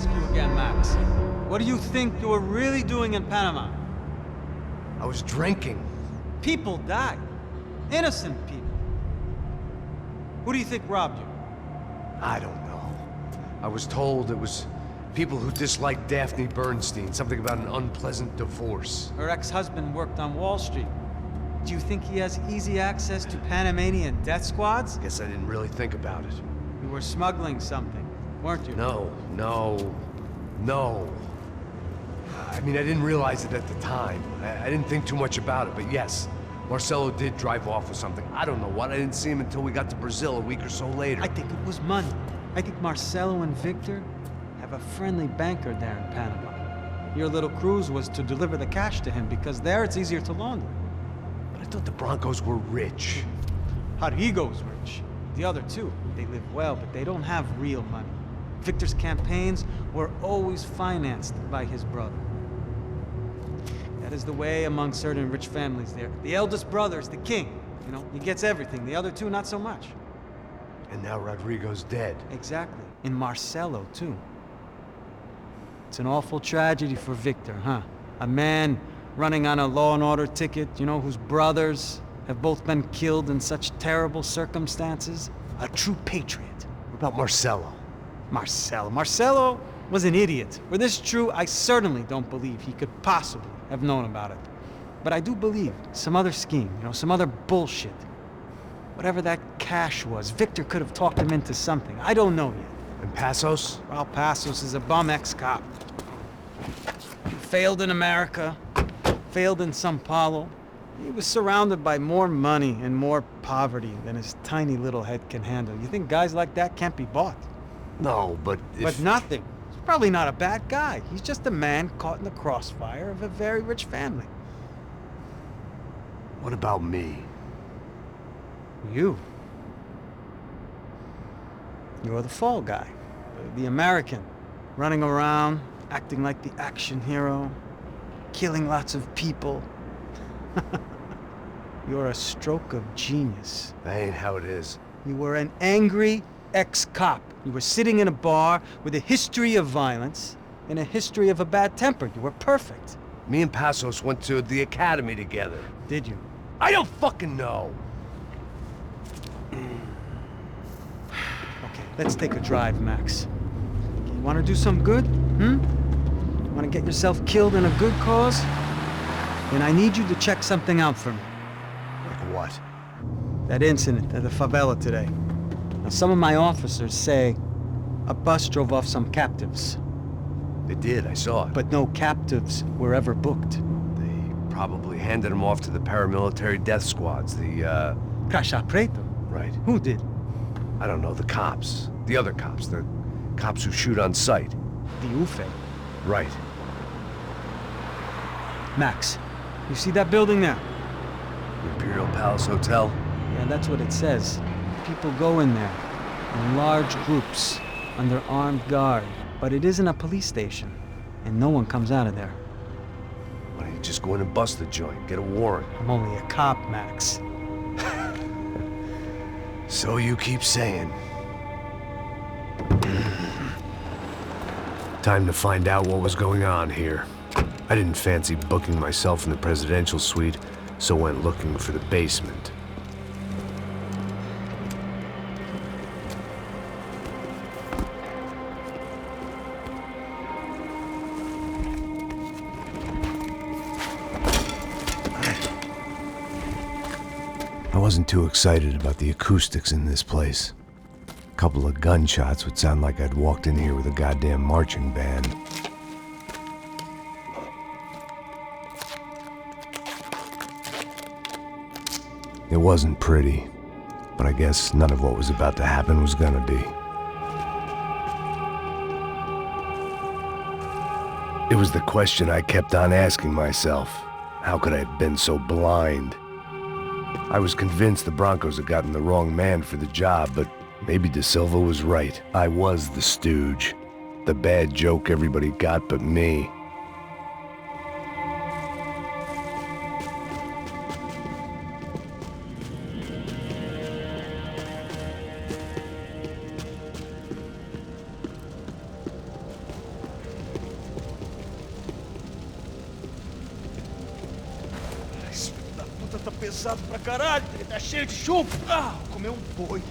ask you again, Max. What do you think you were really doing in Panama? I was drinking. People died. Innocent people. Who do you think robbed you? I don't know. I was told it was people who disliked Daphne Bernstein, something about an unpleasant divorce. Her ex-husband worked on Wall Street. Do you think he has easy access to Panamanian death squads? Guess I didn't really think about it. You were smuggling something, weren't you? No. I mean, I didn't realize it at the time. I didn't think too much about it, but yes, Marcelo did drive off with something. I don't know what. I didn't see him until we got to Brazil a week or so later. I think it was money. I think Marcelo and Victor have a friendly banker there in Panama. Your little cruise was to deliver the cash to him because there it's easier to launder. But I thought the Broncos were rich. Rodrigo's rich. The other two, they live well, but they don't have real money. Victor's campaigns were always financed by his brother. That is the way among certain rich families there. The eldest brother is the king. You know, he gets everything. The other two, not so much. And now Rodrigo's dead. Exactly. And Marcelo, too. It's an awful tragedy for Victor, huh? A man running on a law and order ticket, you know, whose brothers have both been killed in such terrible circumstances. A true patriot. What about Marcelo? Marcelo was an idiot. Were this true, I certainly don't believe he could possibly have known about it. But I do believe some other scheme, you know, some other bullshit. Whatever that cash was, Victor could have talked him into something. I don't know yet. And Passos? Well, Passos is a bum ex-cop. He failed in America, failed in São Paulo. He was surrounded by more money and more poverty than his tiny little head can handle. You think guys like that can't be bought? No, but But nothing. He's probably not a bad guy. He's just a man caught in the crossfire of a very rich family. What about me? You. You're the fall guy. The American. Running around, acting like the action hero. Killing lots of people. You're a stroke of genius. That ain't how it is. You were an angry ex-cop. You were sitting in a bar with a history of violence and a history of a bad temper. You were perfect. Me and Passos went to the academy together. Did you? I don't fucking know! Okay, let's take a drive, Max. You want to do some good? Want to get yourself killed in a good cause? Then I need you to check something out for me. Like what? That incident at the favela today. Now, some of my officers say a bus drove off some captives. They did, I saw it. But no captives were ever booked. They probably handed them off to the paramilitary death squads, the, Caixa Preto? Right. Who did? I don't know, the cops. The other cops, the cops who shoot on sight. The UFE. Right. Max, you see that building there? Imperial Palace Hotel? Yeah, that's what it says. People go in there, in large groups, under armed guard. But it isn't a police station, and no one comes out of there. Why don't you just go in and bust the joint, get a warrant? I'm only a cop, Max. So you keep saying. Time to find out what was going on here. I didn't fancy booking myself in the presidential suite, so went looking for the basement. I wasn't too excited about the acoustics in this place. A couple of gunshots would sound like I'd walked in here with a goddamn marching band. It wasn't pretty, but I guess none of what was about to happen was gonna be. It was the question I kept on asking myself. How could I have been so blind? I was convinced the Broncos had gotten the wrong man for the job, but maybe De Silva was right. I was the stooge. The bad joke everybody got but me. pesado pra caralho, ele tá cheio de chumbo. Ah, comeu um boi.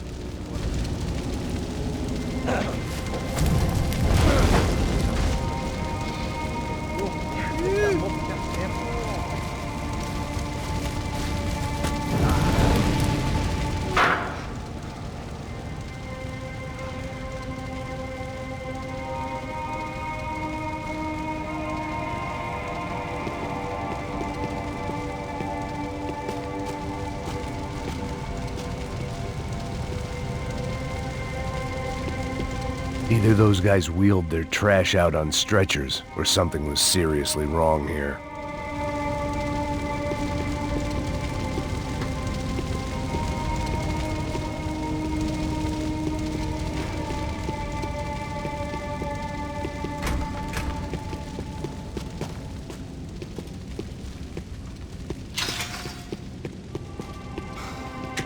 Either those guys wheeled their trash out on stretchers, or something was seriously wrong here.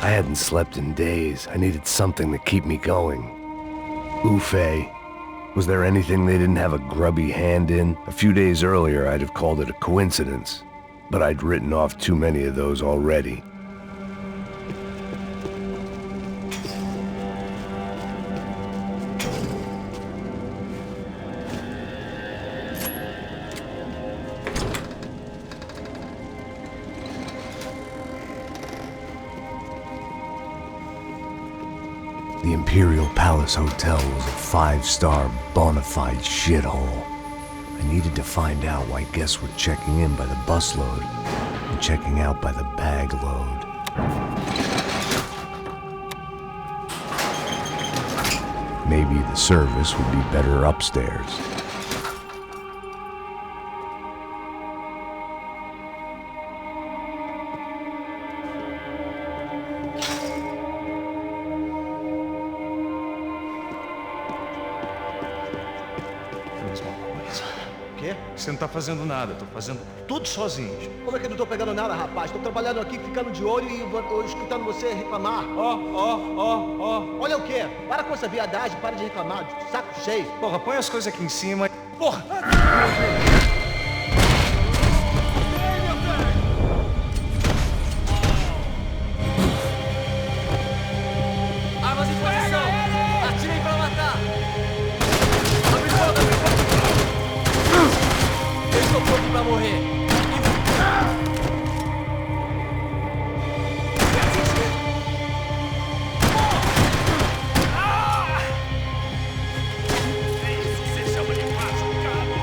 I hadn't slept in days. I needed something to keep me going. Ufé. Was there anything they didn't have a grubby hand in? A few days earlier, I'd have called it a coincidence, but I'd written off too many of those already. The Imperial Palace Hotel was a five-star bona fide shithole. I needed to find out why guests were checking in by the busload and checking out by the bag load. Maybe the service would be better upstairs. Você não tá fazendo nada, eu tô fazendo tudo sozinho. Como é que eu não tô pegando nada, rapaz? Tô trabalhando aqui, ficando de olho e escutando você reclamar. Ó. Olha o quê? Para com essa viadagem, para de reclamar, saco cheio. Porra, põe as coisas aqui em cima. Porra! Armas em posição! Atirem pra matar! Eu estou pronto pra morrer! É isso que você chama de machucado!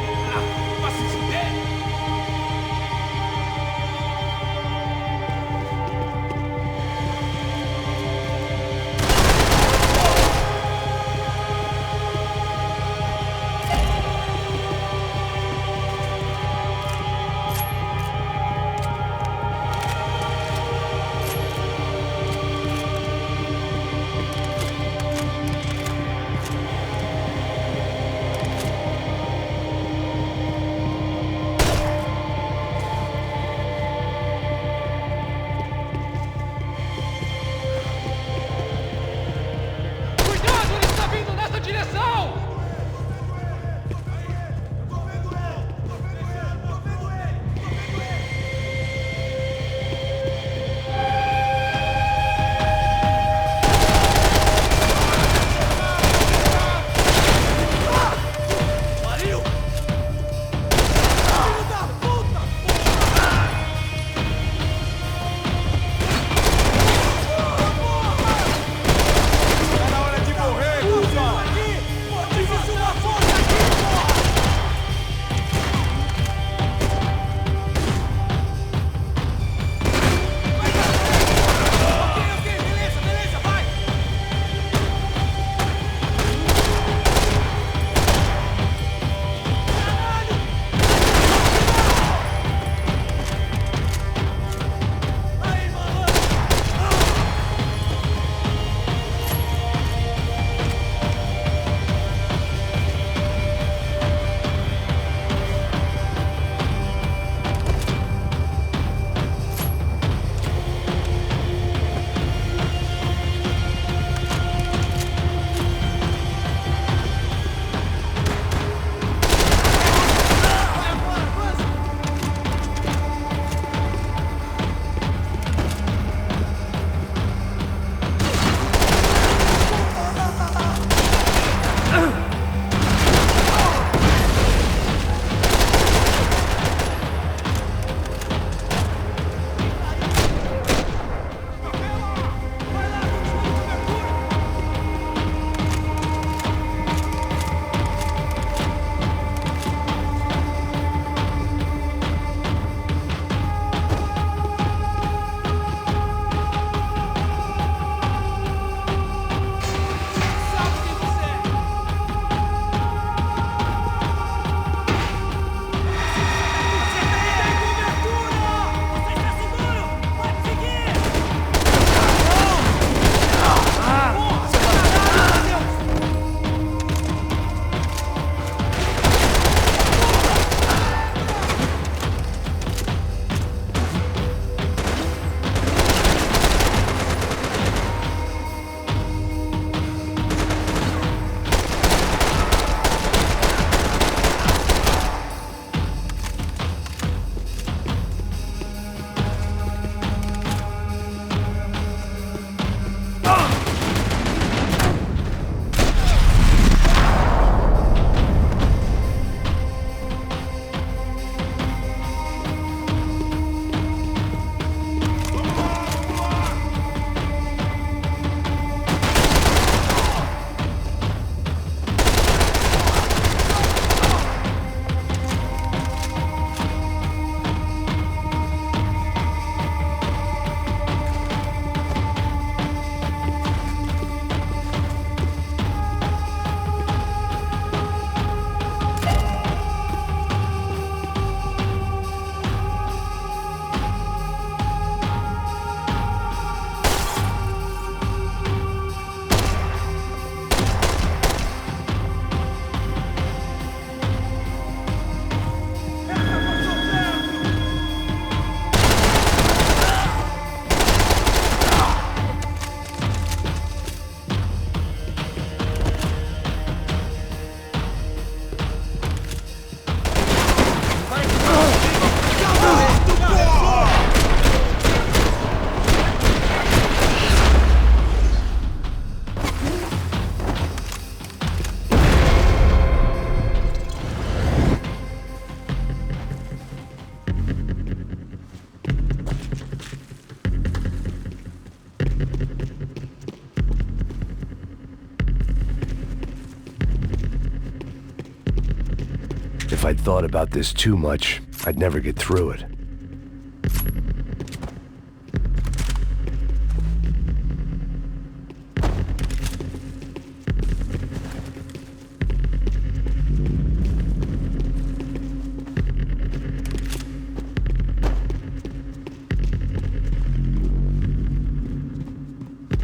If I'd thought about this too much, I'd never get through it.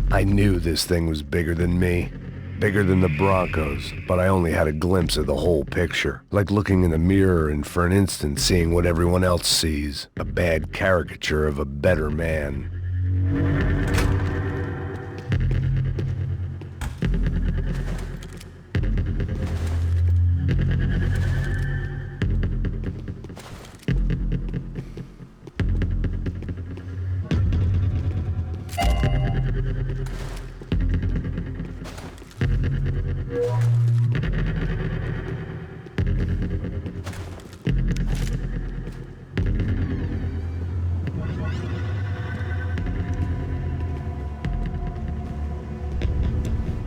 I knew this thing was bigger than me, bigger than the Broncos, but I only had a glimpse of the whole picture, like looking in the mirror and for an instant seeing what everyone else sees, a bad caricature of a better man.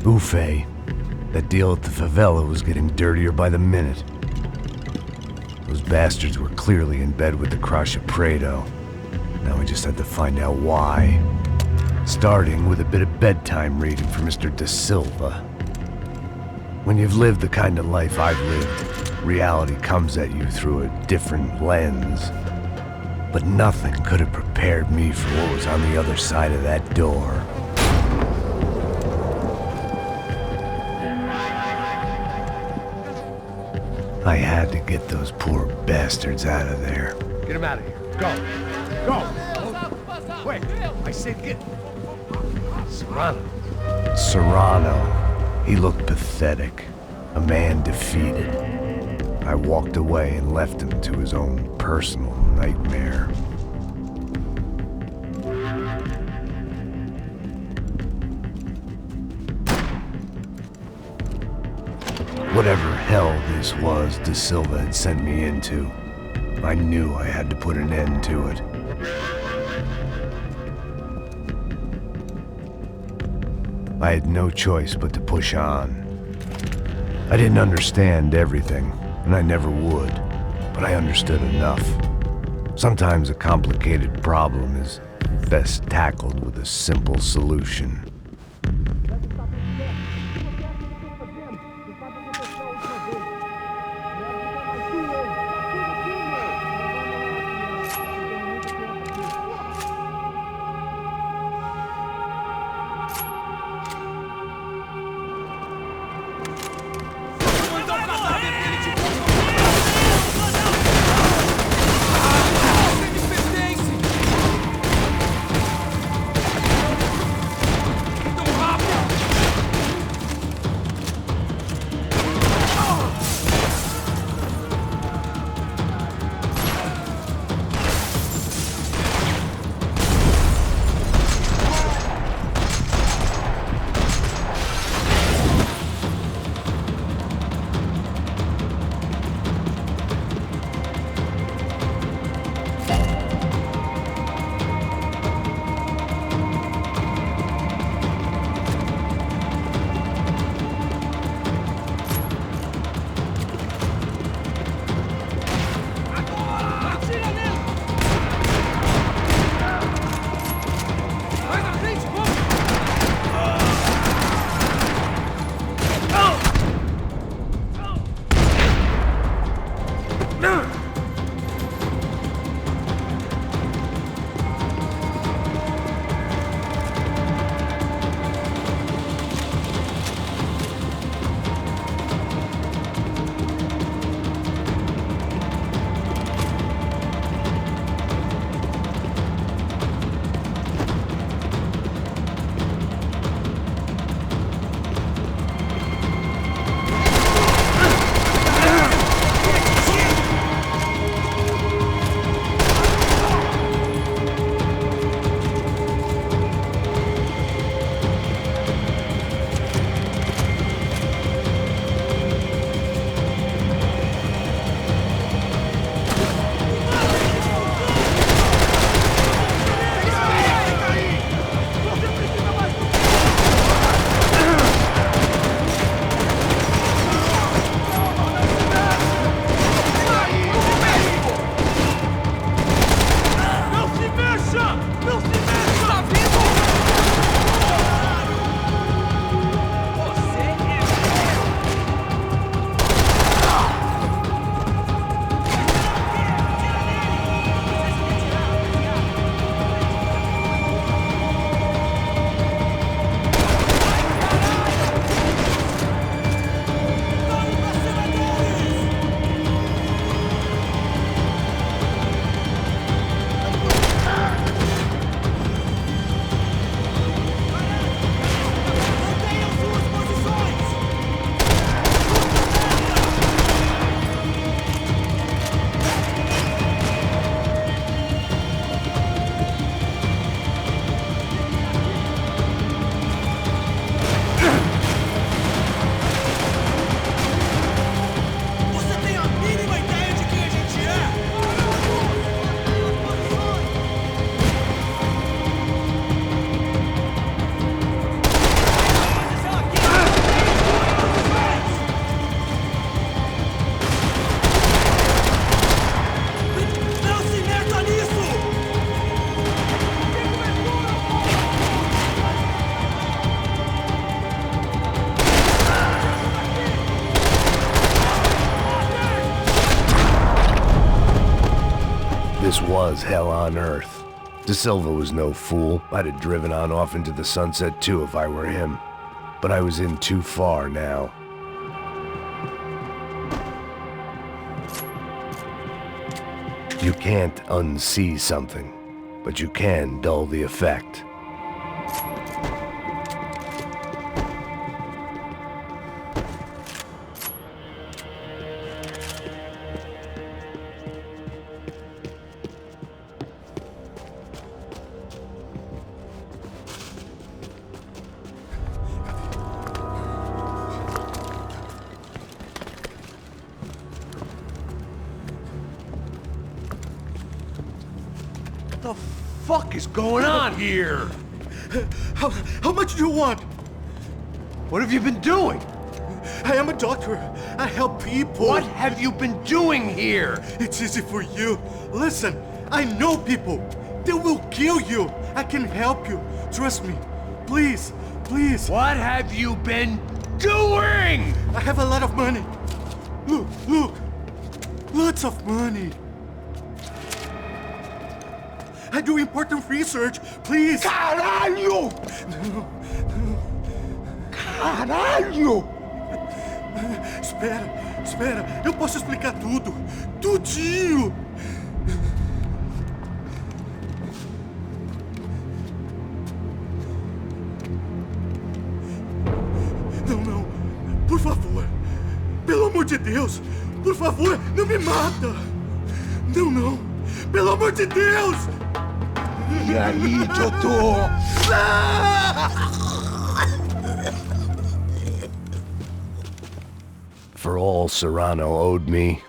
Buffet. That deal at the favela was getting dirtier by the minute. Those bastards were clearly in bed with the Crusher Prado. Now we just had to find out why. Starting with a bit of bedtime reading for Mr. Da Silva. When you've lived the kind of life I've lived, reality comes at you through a different lens. But nothing could have prepared me for what was on the other side of that door. I had to get those poor bastards out of there. Get him out of here. Go. Go. Wait. I said get... Serrano. Serrano. He looked pathetic. A man defeated. I walked away and left him to his own personal nightmare. Whatever hell this was Da Silva had sent me into, I knew I had to put an end to it. I had no choice but to push on. I didn't understand everything, and I never would, but I understood enough. Sometimes a complicated problem is best tackled with a simple solution. This was hell on earth. De Silva was no fool. I'd have driven on off into the sunset too if I were him. But I was in too far now. You can't unsee something, but you can dull the effect. What the fuck is going on here? How much do you want? What have you been doing? I am a doctor. I help people. What have you been doing here? It's easy for you. Listen, I know people. They will kill you. I can help you. Trust me. Please, please. What have you been doing? I have a lot of money. Look, look. Lots of money. I do important research. Please. Caralho! Caralho! Espera. Eu posso explicar tudo. Tudinho. Não. Por favor. Pelo amor de Deus. Por favor, não me mata. Não. Pelo amor de Deus. E aí, doutor? For all Serrano owed me,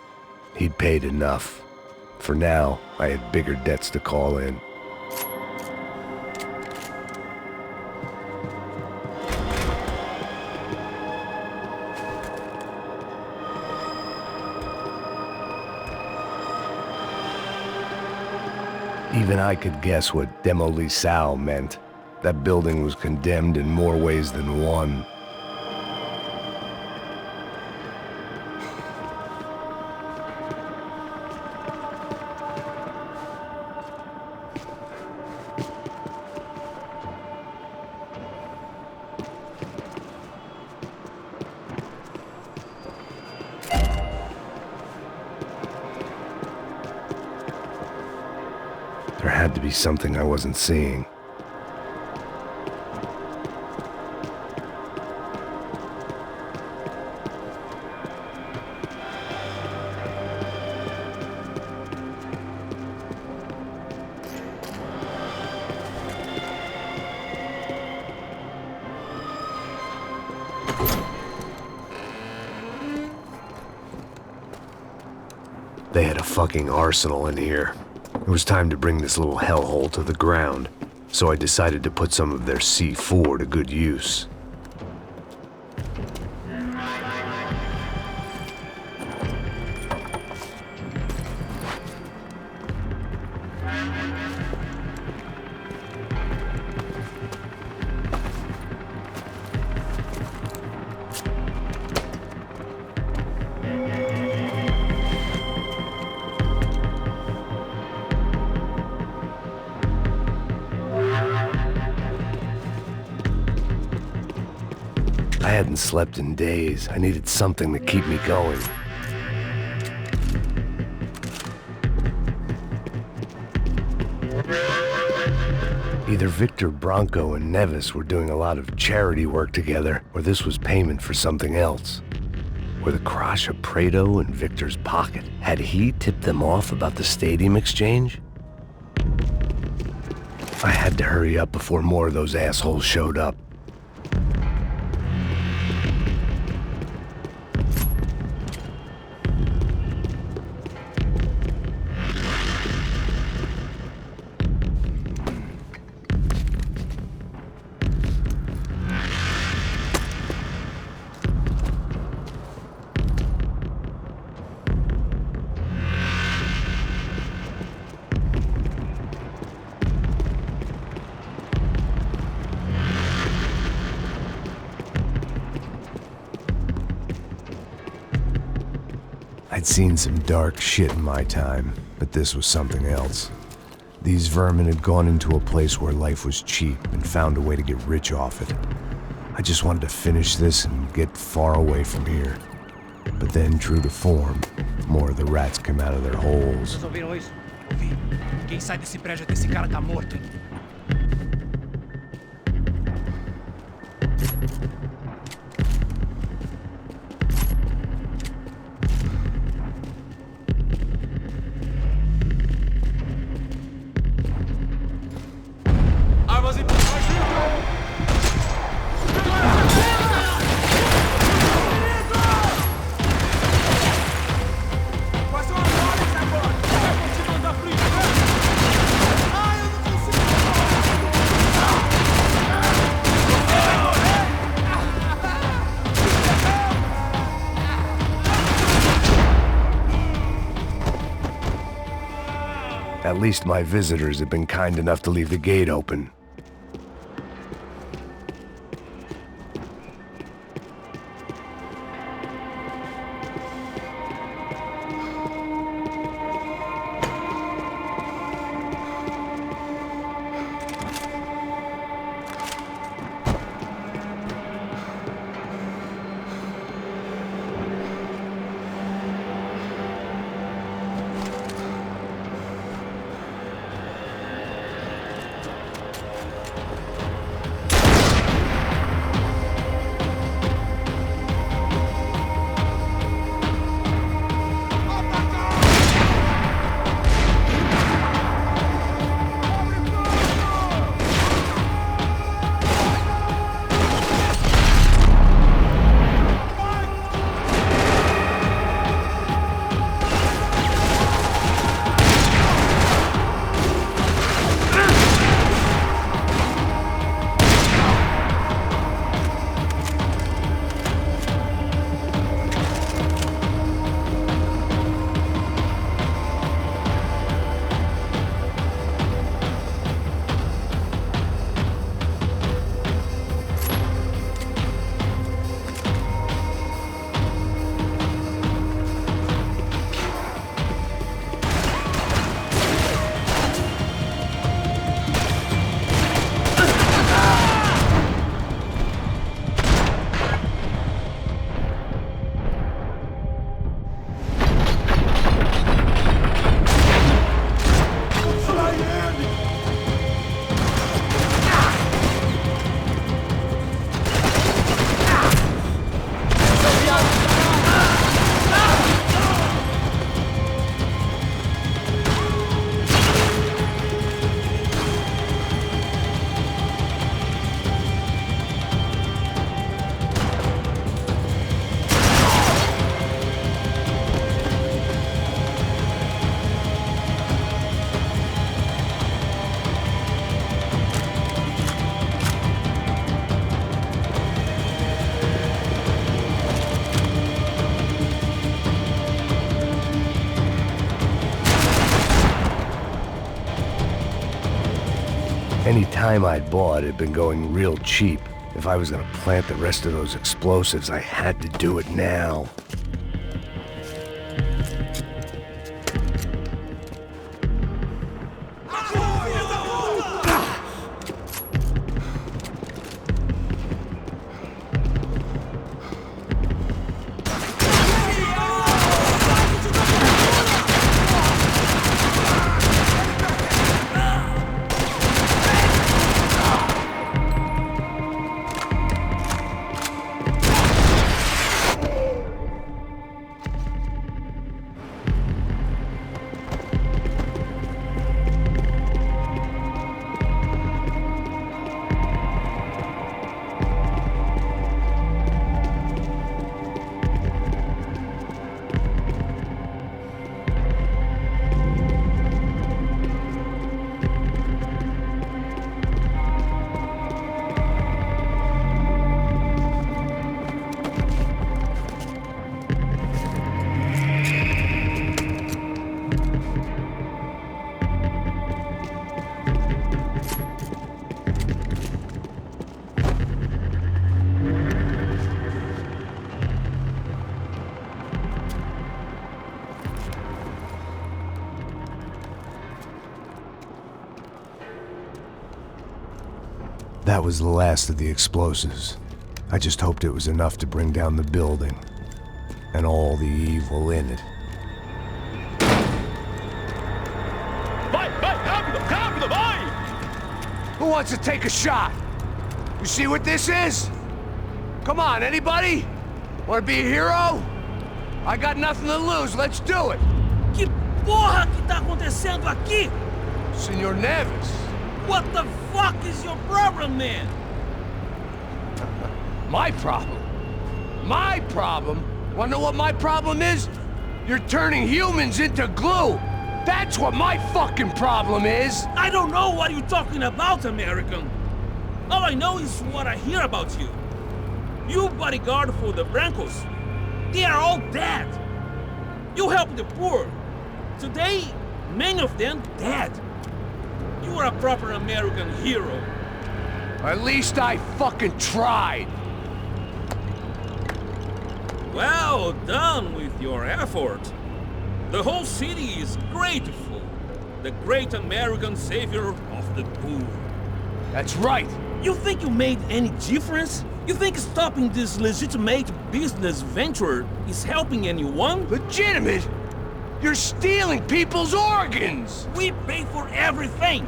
he'd paid enough. For now, I had bigger debts to call in. Even I could guess what Demolição meant. That building was condemned in more ways than one. There had to be something I wasn't seeing. They had a fucking arsenal in here. It was time to bring this little hellhole to the ground, so I decided to put some of their C4 to good use. I hadn't slept in days. I needed something to keep me going. Either Victor Branco and Neves were doing a lot of charity work together, or this was payment for something else. Were the crash of Prado in Victor's pocket? Had he tipped them off about the stadium exchange? I had to hurry up before more of those assholes showed up. I'd seen some dark shit in my time, but this was something else. These vermin had gone into a place where life was cheap and found a way to get rich off it. I just wanted to finish this and get far away from here. But then, true to form, more of the rats came out of their holes. Vocês ouviram isso? Ouvi. Quem sai desse prédio até esse cara tá morto, hein? Armas em At least my visitors had been kind enough to leave the gate open. Any time I'd bought had been going real cheap. If I was gonna plant the rest of those explosives, I had to do it now. That was the last of the explosives. I just hoped it was enough to bring down the building. And all the evil in it. Vai, vai, rápido, rápido, vai! Who wants to take a shot? You see what this is? Come on, anybody? Want to be a hero? I got nothing to lose, let's do it! Que porra que tá acontecendo aqui? Senor Neves. What the fuck is your problem, man? My problem? My problem? Wanna know what my problem is? You're turning humans into glue! That's what my fucking problem is! I don't know what you're talking about, American. All I know is what I hear about you. You bodyguard for the Brancos. They are all dead. You help the poor. Today, many of them dead. You are a proper American hero. At least I fucking tried! Well done with your effort. The whole city is grateful. The great American savior of the poor. That's right! You think you made any difference? You think stopping this legitimate business venture is helping anyone? Legitimate? You're stealing people's organs! We pay for everything.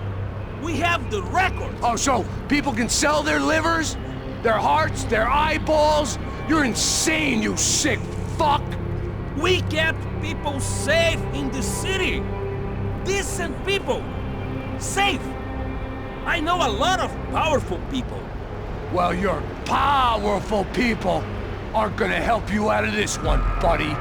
We have the record. Oh, so people can sell their livers? Their hearts? Their eyeballs? You're insane, you sick fuck! We kept people safe in the city. Decent people. Safe. I know a lot of powerful people. Well, your powerful people aren't gonna help you out of this one, buddy.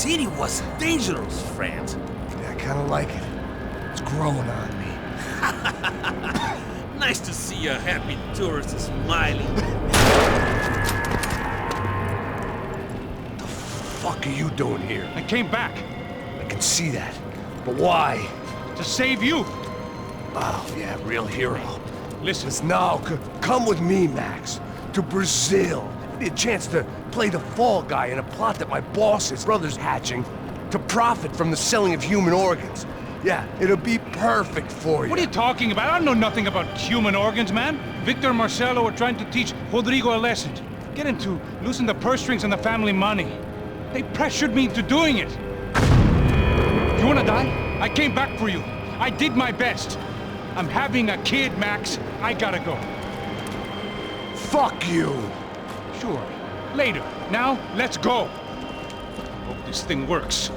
city was dangerous, friend. Yeah, I kinda like it. It's growing on me. Nice to see a happy tourist smiling. What the fuck are you doing here? I came back I can see that. But why? to save you. Oh, yeah, real hero. Listen, Now, come with me, Max. To Brazil. Be a chance to play the fall guy in a plot that my boss's brother's hatching to profit from the selling of human organs. Yeah, it'll be perfect for you. What are you talking about? I know nothing about human organs, man. Victor and Marcelo are trying to teach Rodrigo a lesson. Get him to loosen the purse strings on the family money. They pressured me into doing it. You wanna die? I came back for you. I did my best. I'm having a kid, Max. I gotta go. Fuck you! Sure. Later. Now, let's go. Hope this thing works.